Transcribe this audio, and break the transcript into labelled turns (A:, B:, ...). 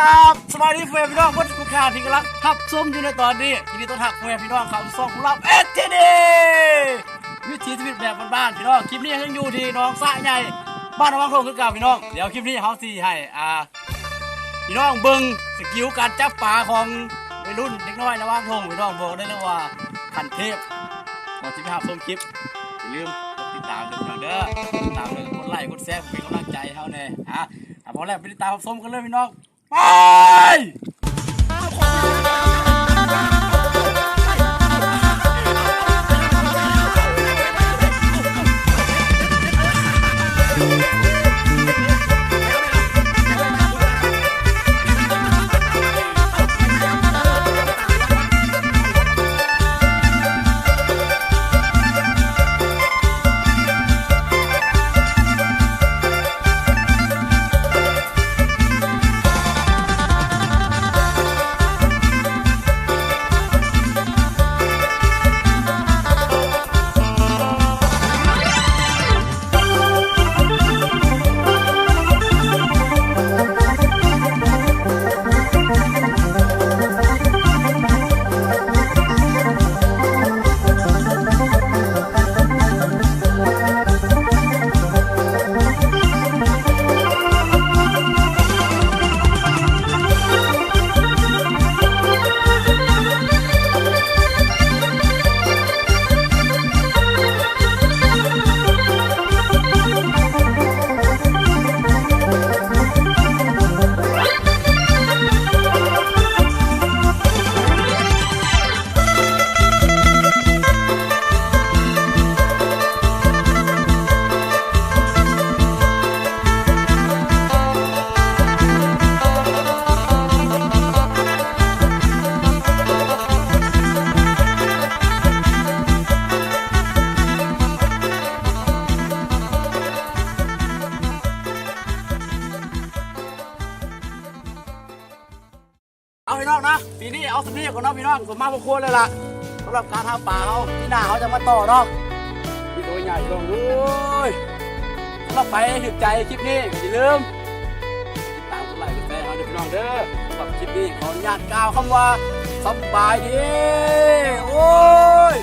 A: ครับสวัสดีเพื่อนพี่น้องผู้ทุกท่านที่กำลังทับชมอยู่ในตอนนี้ยินดีต้อนรับเพื่อนพี่น้องเข้าสู่ช่องของเราทีวิถีชีวิตแบบบ้านๆพี่น้องคลิปนี้ยังอยู่ที่น้องสะใหญ่บ้านวังโคงคือเก่าพี่น้องเดี๋ยวคลิปนี้เขาสิให้พี่น้องเบิ้งสกิลการจับปลาของวัยรุ่นเด็กน้อยในวังโคงพี่น้องบอกได้เลยว่าขั้นเทพก่อนที่จะทำชมคลิปอย่าลืมกดติดตามด้วยพี่น้องเด้อติดตามเลยกดไลค์กดแชร์เป็นกำลังใจให้เขาเนี่ยพอแล้วไปติดตามชมกันเลยพี่น้องไปเอาพี่น้องนะปีนี้เอาสำเนียงของน้องพี่น้องผมมาพอควรเลยล่ะสำหรับการทำป่าเขาที่หน้าเขาจะมาต่อเนาะมีตัวใหญ่ลงด้วยสำหรับไปถึงใจคลิปนี้อย่าลืมติดตามกดไลค์กดแชร์เขาด้วยพี่น้องเด้อสำหรับคลิปนี้ขออนุญาตกล่าวคำว่าสบายดีโอ้ย